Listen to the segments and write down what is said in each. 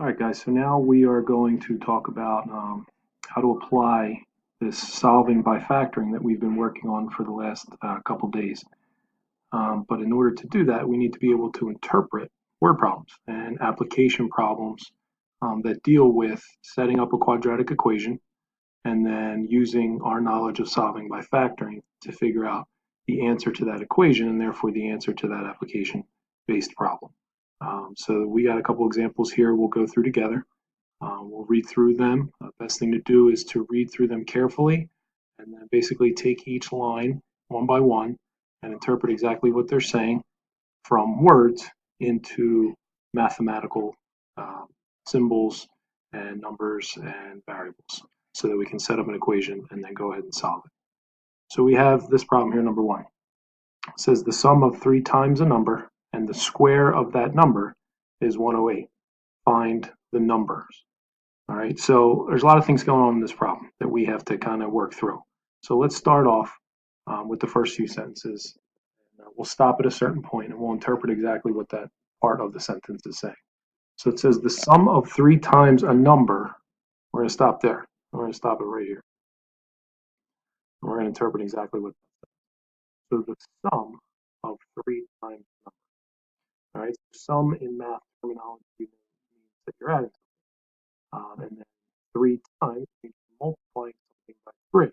All right, guys, so now we are going to talk about how to apply this solving by factoring that we've been working on for the last couple days. But in order to do that, we need to be able to interpret word problems and application problems that deal with setting up a quadratic equation and then using our knowledge of solving by factoring to figure out the answer to that equation and therefore the answer to that application-based problem. So we got a couple examples here we'll go through together. We'll read through them. The best thing to do is to read through them carefully and then basically take each line one by one and interpret exactly what they're saying from words into mathematical symbols and numbers and variables so that we can set up an equation and then go ahead and solve it. So we have this problem here, number one. It says the sum of 3 times a number and the square of that number is 108. Find the numbers. All right, so there's a lot of things going on in this problem that we have to kind of work through. So let's start off with the first few sentences. We'll stop at a certain point and we'll interpret exactly what that part of the sentence is saying. So it says the sum of 3 times a number. We're going to stop there. We're going to stop it right here. And we're going to interpret exactly what that says. So the sum of 3 times a number. All right, sum in math terminology means that you're adding something. And then 3 times means multiplying something by 3.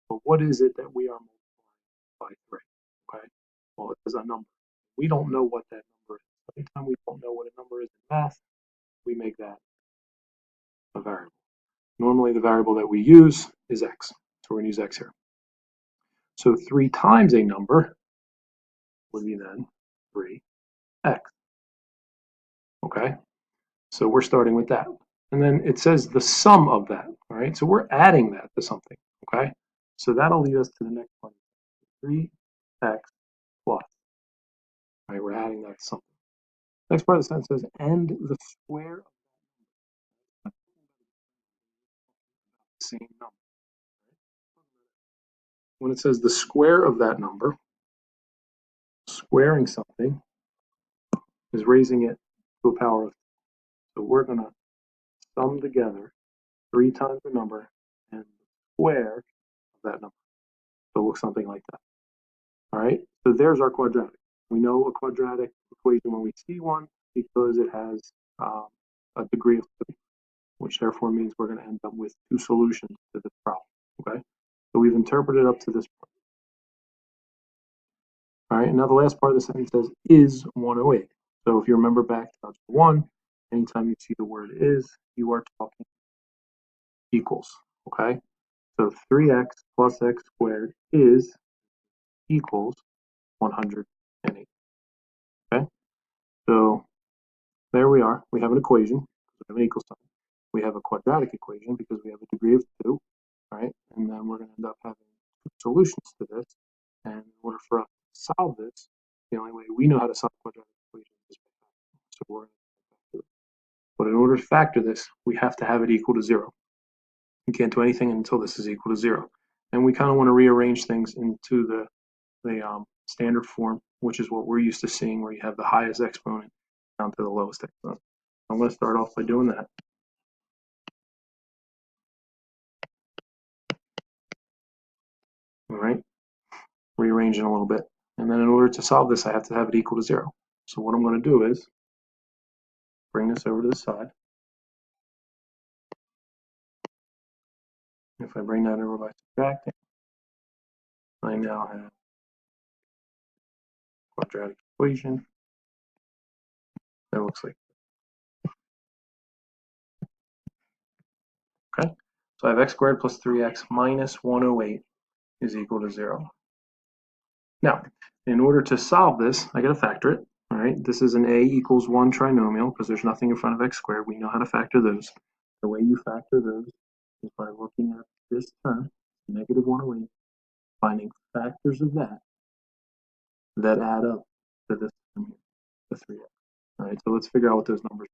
But what is it that we are multiplying by 3? Okay, well, it is a number. We don't know what that number is. Anytime we don't know what a number is in math, we make that a variable. Normally, the variable that we use is x. So we're going to use x here. So 3 times a number would be then 3x. Okay, so we're starting with that. And then it says the sum of that. All right, so we're adding that to something. Okay, so that'll lead us to the next one. 3x plus. All right, we're adding that to something. Next part of the sentence says, and the square of the same number. When it says the square of that number, squaring something is raising it to a power of. So we're going to sum together 3 times the number and the square of that number. So it looks something like that. All right, so there's our quadratic. We know a quadratic equation when we see one because it has a degree of 2, which therefore means we're going to end up with 2 solutions to this problem. Okay, so we've interpreted up to this point. All right, now the last part of the sentence says is 108. So if you remember back to algebra 1, anytime you see the word is, you are talking equals. Okay, so 3x plus x squared is equals 108. Okay, so there we are. We have an equation. We have an equal sign. We have a quadratic equation because we have a degree of 2. All right, and then we're going to end up having 2 solutions to this. And in order for us to solve this, the only way we know how to solve quadratic equations is by factoring. So we're going to factor it. But in order to factor this, we have to have it equal to 0. We can't do anything until this is equal to 0. And we kind of want to rearrange things into the standard form, which is what we're used to seeing, where you have the highest exponent down to the lowest exponent. I'm going to start off by doing that. All right, rearranging a little bit. And then in order to solve this, I have to have it equal to 0. So what I'm going to do is bring this over to the side. If I bring that over by subtracting, I now have a quadratic equation that looks like this. Okay, so I have x squared plus 3x minus 108 is equal to 0. Now, in order to solve this, I got to factor it. All right, this is an a equals 1 trinomial because there's nothing in front of x squared. We know how to factor those. The way you factor those is by looking at this term, negative 108, finding factors of that add up to this term here, the 3x. All right, so let's figure out what those numbers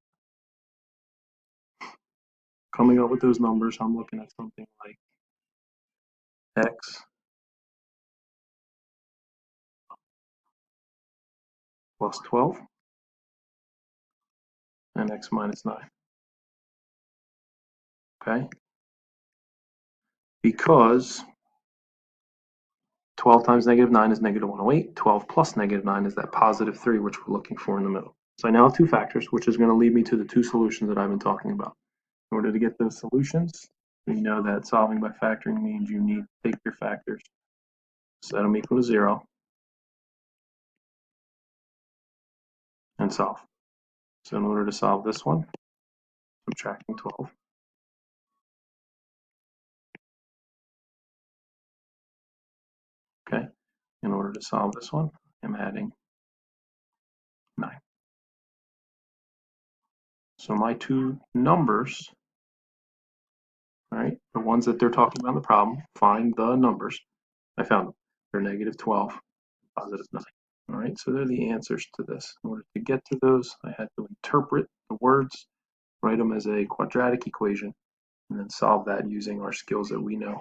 are. Coming up with those numbers, I'm looking at something like x plus 12 and x minus 9. okay? Because 12 times negative 9 is negative 108. 12 plus negative 9 is that positive 3, which we're looking for in the middle. So I now have two factors, which is going to lead me to the two solutions that I've been talking about. In order to get those solutions, we know that solving by factoring means you need to take your factors, set them equal to 0, and solve. So in order to solve this one, subtracting 12. Okay. In order to solve this one, I'm adding 9. So my two numbers, all right, the ones that they're talking about in the problem, find the numbers. I found them. They're negative 12, positive 9. All right, so they're the answers to this. In order to get to those, I had to interpret the words, write them as a quadratic equation, and then solve that using our skills that we know,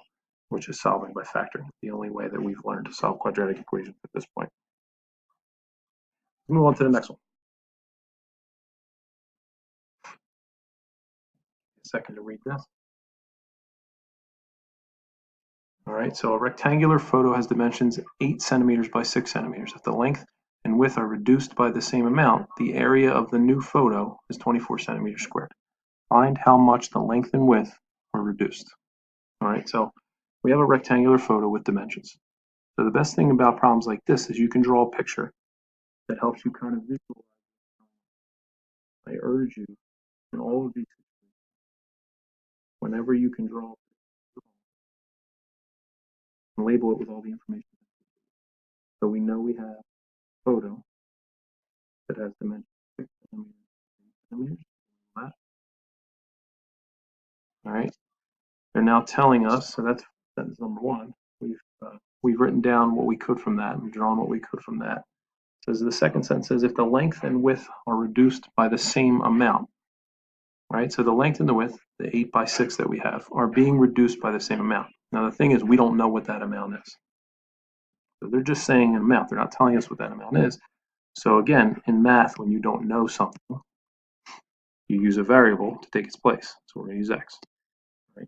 which is solving by factoring, the only way that we've learned to solve quadratic equations at this point. Let's move on to the next one. A second to read this. All right, so a rectangular photo has dimensions 8 centimeters by 6 centimeters. If the length and width are reduced by the same amount, the area of the new photo is 24 centimeters squared. Find how much the length and width are reduced. All right, so we have a rectangular photo with dimensions. So the best thing about problems like this is you can draw a picture that helps you kind of visualize. I urge you in all of these situations, whenever you can draw and label it with all the information. So we know we have a photo that has dimensions 6 centimeters. All right, they're now telling us, so that's sentence number 1. We've written down what we could from that and drawn what we could from that. It says the second sentence says if the length and width are reduced by the same amount, right? So the length and the width, the 8 by 6 that we have, are being reduced by the same amount. Now the thing is, we don't know what that amount is. So they're just saying an amount. They're not telling us what that amount is. So again, in math, when you don't know something, you use a variable to take its place. So we're going to use x. Right?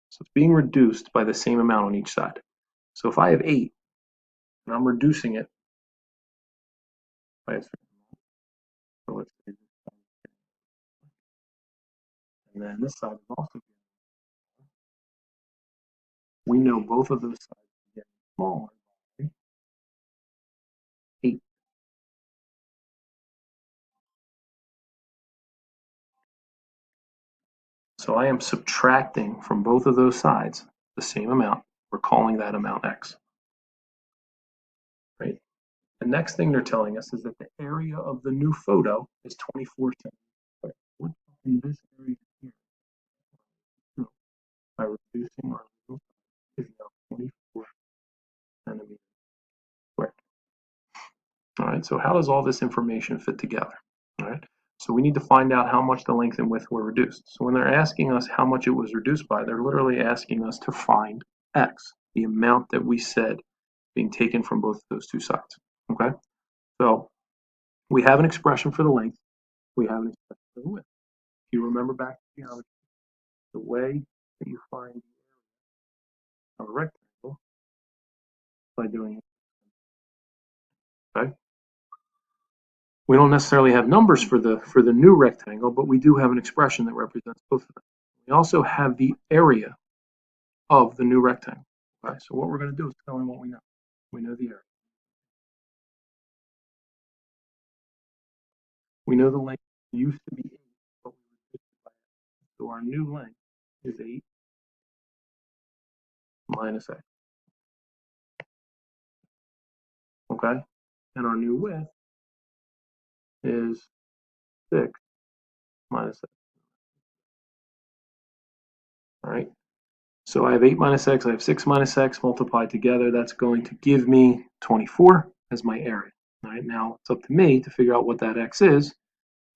So it's being reduced by the same amount on each side. So if I have 8, and I'm reducing it by a certain amount, so let's say this side, and then this side is also, we know both of those sides are getting smaller by 8. So I am subtracting from both of those sides the same amount. We're calling that amount x. Right? The next thing they're telling us is that the area of the new photo is 24 centimeters. We're talking this area here. By reducing our little is now 24 centimeters squared. All right, so how does all this information fit together? All right, so we need to find out how much the length and width were reduced. So when they're asking us how much it was reduced by, they're literally asking us to find x, the amount that we said being taken from both of those two sides. Okay, so we have an expression for the length, we have an expression for the width. If you remember back to geometry, the way that you find the area of a rectangle by doing it. Okay, we don't necessarily have numbers for the new rectangle, but we do have an expression that represents both of them. We also have the area of the new rectangle. Okay, so what we're going to do is tell them what we know. We know the area. We know the length used to be 8, but we reduced it by x. So our new length is 8 minus x. Okay, and our new width is 6 minus x. All right, so I have 8 minus x, I have 6 minus x multiplied together. That's going to give me 24 as my area. All right, now it's up to me to figure out what that x is,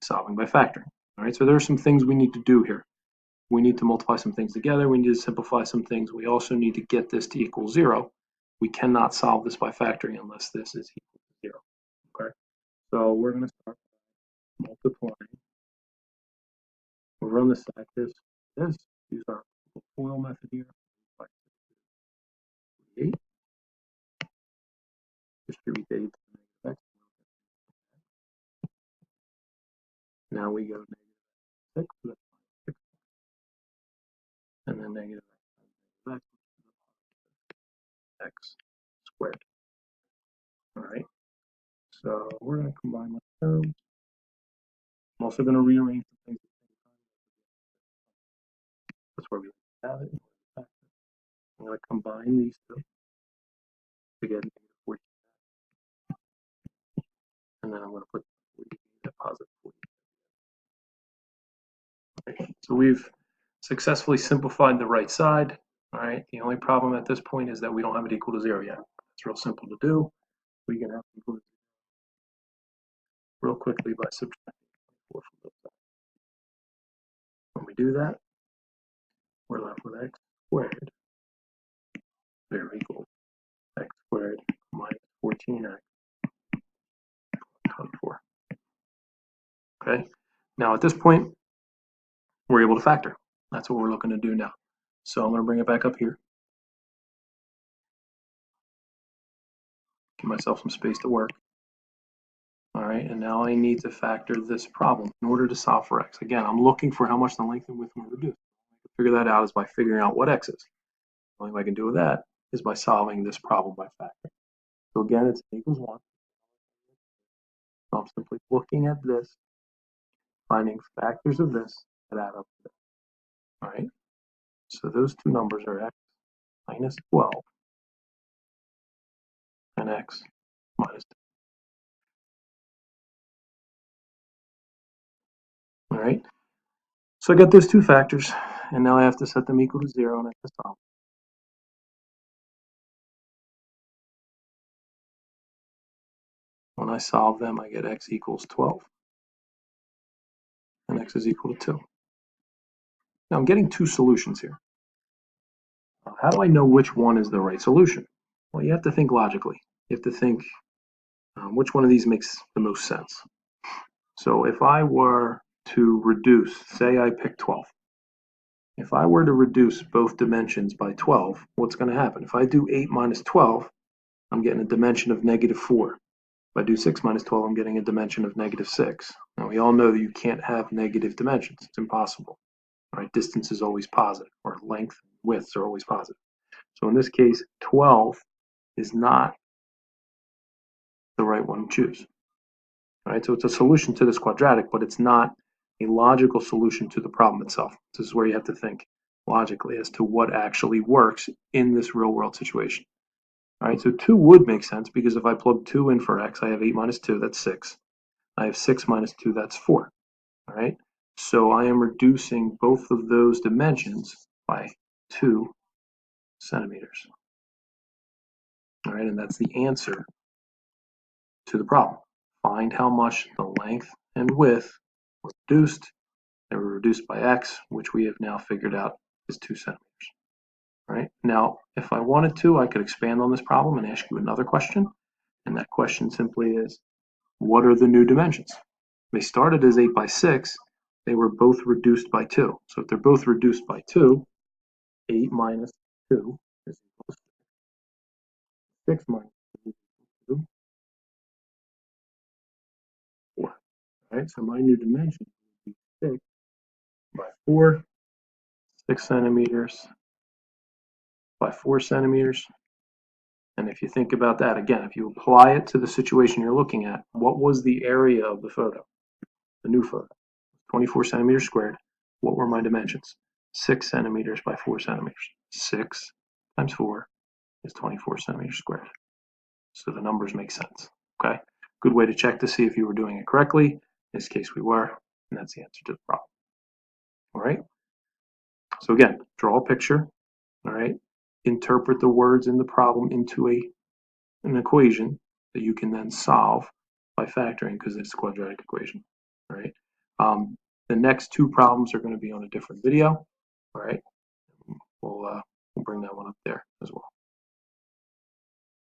solving by factoring. All right, so there are some things we need to do here. We need to multiply some things together. We need to simplify some things. We also need to get this to equal 0. We cannot solve this by factoring unless this is equal to 0. Okay, so we're going to start multiplying. We'll run this like this. use our FOIL method here. 8. Distribute the 8 to the negative x. Now we go negative 6, so that's 6, and then negative x, x squared. All right, so we're going to combine my terms. I'm also going to rearrange the things at the same time. That's where we have it. I'm going to combine these two to get negative 14. And then I'm going to put a positive 40. Okay. So we've successfully simplified the right side. All right. The only problem at this point is that we don't have it equal to 0 yet. It's real simple to do. We can have it equal to 0 real quickly by subtracting 24 from both sides. When we do that, we're left with x squared very equal x squared minus 14x 24. Okay. Now at this point, we're able to factor. That's what we're looking to do now. So I'm going to bring it back up here. Give myself some space to work. All right, and now I need to factor this problem in order to solve for x. Again, I'm looking for how much the length and width will reduce. I can figure that out is by figuring out what x is. The only way I can do that is by solving this problem by factoring. So again, it's n equals 1. So I'm simply looking at this, finding factors of this that add up to this. All right, so those two numbers are x minus 12 and x minus 2. All right, so I got those two factors, and now I have to set them equal to 0 and I have to solve. When I solve them, I get x equals 12 and x is equal to 2. Now I'm getting two solutions here. How do I know which one is the right solution? Well, you have to think logically. You have to think which one of these makes the most sense. So if I were to reduce, say I pick 12. If I were to reduce both dimensions by 12, what's going to happen? If I do 8 minus 12, I'm getting a dimension of negative 4. If I do 6 minus 12, I'm getting a dimension of negative 6. Now we all know that you can't have negative dimensions. It's impossible. All right, distance is always positive, or length and widths are always positive. So in this case, 12 is not the right one to choose. All right, so it's a solution to this quadratic, but it's not a logical solution to the problem itself. This is where you have to think logically as to what actually works in this real world situation. All right, so 2 would make sense because if I plug 2 in for x, I have 8 minus 2, that's 6. I have 6 minus 2, that's 4. All right, so I am reducing both of those dimensions by 2 centimeters. All right, and that's the answer to the problem. Find how much the length and width were reduced. They were reduced by x, which we have now figured out is 2 centimeters. All right, now if I wanted to, I could expand on this problem and ask you another question. And that question simply is, what are the new dimensions? They started as 8 by 6. They were both reduced by 2. So if they're both reduced by 2, 8 minus 2 is equal to 6. 6 minus 2 is equal to 4. All right, so my new dimension would be 6 by 4, 6 centimeters by 4 centimeters. And if you think about that, again, if you apply it to the situation you're looking at, what was the area of the photo? The new photo, 24 centimeters squared. What were my dimensions? 6 centimeters by 4 centimeters. 6 times 4 is 24 centimeters squared. So the numbers make sense, okay? Good way to check to see if you were doing it correctly. In this case, we were, and that's the answer to the problem. All right? So again, draw a picture, all right? Interpret the words in the problem into an equation that you can then solve by factoring because it's a quadratic equation, all right? The next two problems are going to be on a different video, all right? We'll bring that one up there as well.